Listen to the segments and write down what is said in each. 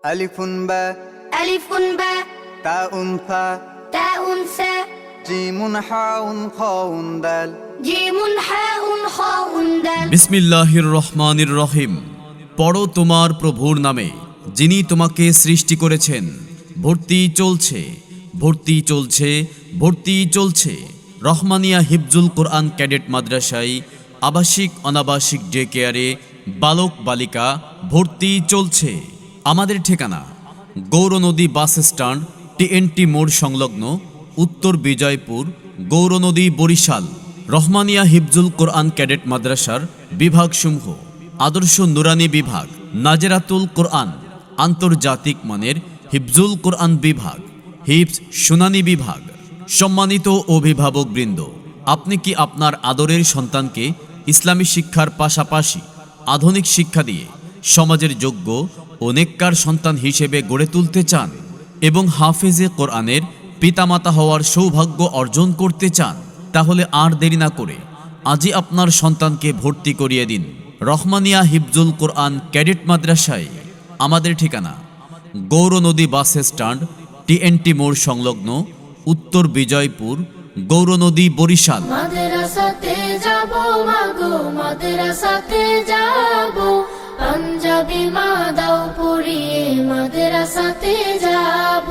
আলিফুন বা ألف باء তাউন ফা تاء ثاء জিমুন হাউন খাউন দাল جيم حاء خاء دال বিসমিল্লাহির রহমানির রহিম। পড়ো তোমার প্রভুর নামে, যিনি তোমাকে সৃষ্টি করেছেন। ভর্তি চলছে, ভর্তি চলছে, ভর্তি চলছে। রহমানিয়া হিফজুল কোরআন ক্যাডেট মাদ্রাসায় আবাসিক অনাবাসিক ডে কেয়ারে বালক বালিকা ভর্তি চলছে। আমাদের ঠিকানা গৌরনদী বাস স্ট্যান্ড, টিএনটি মোড় সংলগ্ন, উত্তর বিজয়পুর, গৌরনদী, বরিশাল। রহমানিয়া হিফজুল কোরআন ক্যাডেট মাদ্রাসার বিভাগসমূহ: আদর্শ নুরানি বিভাগ, নাজেরাতুল কোরআন, আন্তর্জাতিক মানের হিফজুল কোরআন বিভাগ, হিফজ শুনানি বিভাগ। সম্মানিত অভিভাবকবৃন্দ, আপনি কি আপনার আদরের সন্তানকে ইসলামী শিক্ষার পাশাপাশি আধুনিক শিক্ষা দিয়ে সমাজের যোগ্য ও নেককার সন্তান হিসেবে গড়ে তুলতে চান এবং হাফেজে কোরআনের পিতামাতা হওয়ার সৌভাগ্য অর্জন করতে চান? তাহলে আর দেরি না করে আজই আপনার সন্তানকে ভর্তি করিয়ে দিন রহমানিয়া হিফজুল কোরআন ক্যাডেট মাদ্রাসায়। আমাদের ঠিকানা গৌরনদী বাস স্ট্যান্ড, টিএনটি মোড় সংলগ্ন, উত্তর বিজয়পুর, গৌরনদী, বরিশাল। মাদ্রাসাতে যাব মাগো মাদ্রাসাতে যাব পাঞ্জাবি মা দাও পড়িয়ে মাদ্রাসাতে যাব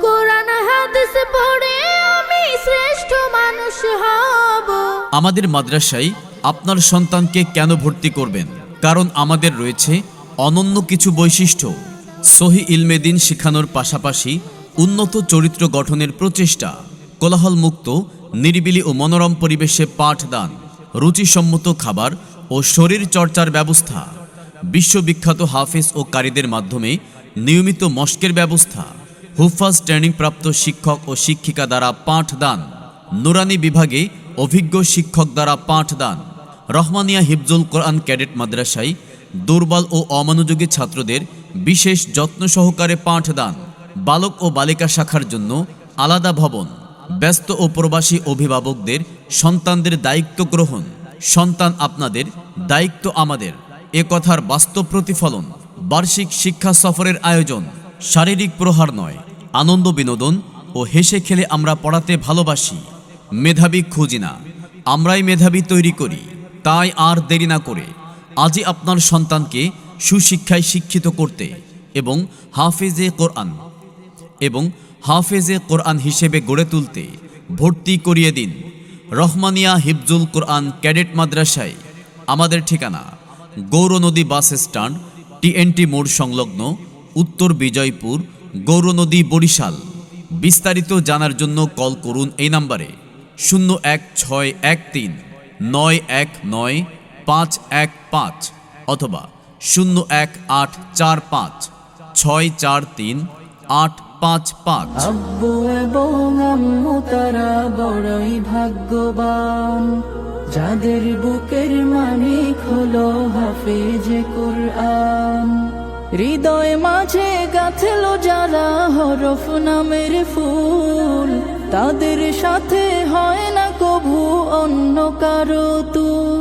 কোরআন হাদিস পড়ে আমি শ্রেষ্ঠ মানুষ হব। আমাদের মাদ্রাসায় আপনার সন্তানকে কেন ভর্তি করবেন? কারণ আমাদের রয়েছে অনন্য কিছু বৈশিষ্ট্য। সহি ইলমে দ্বীন শেখানোর পাশাপাশি উন্নত চরিত্র গঠনের প্রচেষ্টা, কোলাহলমুক্ত নিরিবিলি ও মনোরম পরিবেশে পাঠদান, রুচিসম্মত খাবার ও শরীর চর্চার ব্যবস্থা, বিশ্ববিখ্যাত হাফেজ ও কারীদের মাধ্যমে নিয়মিত মস্কের ব্যবস্থা, হুফাজ ট্রেনিংপ্রাপ্ত শিক্ষক ও শিক্ষিকা দ্বারা পাঠদান, নুরানি বিভাগে অভিজ্ঞ শিক্ষক দ্বারা পাঠদান। রহমানিয়া হিফজুল কোরআন ক্যাডেট মাদ্রাসায় দুর্বল ও অমনোযোগী ছাত্রদের বিশেষ যত্ন সহকারে পাঠদান। বালক ও বালিকা শাখার জন্য আলাদা ভবন। ব্যস্ত ও প্রবাসী অভিভাবকদের সন্তানদের দায়িত্ব গ্রহণ। সন্তান আপনাদের, দায়িত্ব আমাদের, এ কথার বাস্তব প্রতিফলন। বার্ষিক শিক্ষা সফরের আয়োজন। শারীরিক প্রহার নয়, আনন্দ বিনোদন ও হেসে খেলে আমরা পড়াতে ভালোবাসি। মেধাবী খুঁজি না, আমরাই মেধাবী তৈরি করি। তাই আর দেরি না করে আজই আপনার সন্তানকে সুশিক্ষায় শিক্ষিত করতে এবং হাফেজে কোরআন হিসেবে গড়ে তুলতে ভর্তি করিয়ে দিন রহমানিয়া হিফজুল কোরআন ক্যাডেট মাদ্রাসায়। আমাদের ঠিকানা গৌরনদী বাস স্ট্যান্ড, টিএনটি মোড় সংলগ্ন, উত্তর বিজয়পুর, গৌরনদী, বরিশাল। বিস্তারিত জানার জন্য কল করুন এই নম্বরে 01619919515 অথবা 01845643855। আব্বু এবং আম্মু তারা বড়ই ভাগ্যবান, যাদের বুকের মানিক হলো হাফেজে কোরআন। হৃদয় মাঝে গাঁথলো যারা হরফ নামের ফুল, তাদের সাথে হয় না কভু অন্য কারো তুল।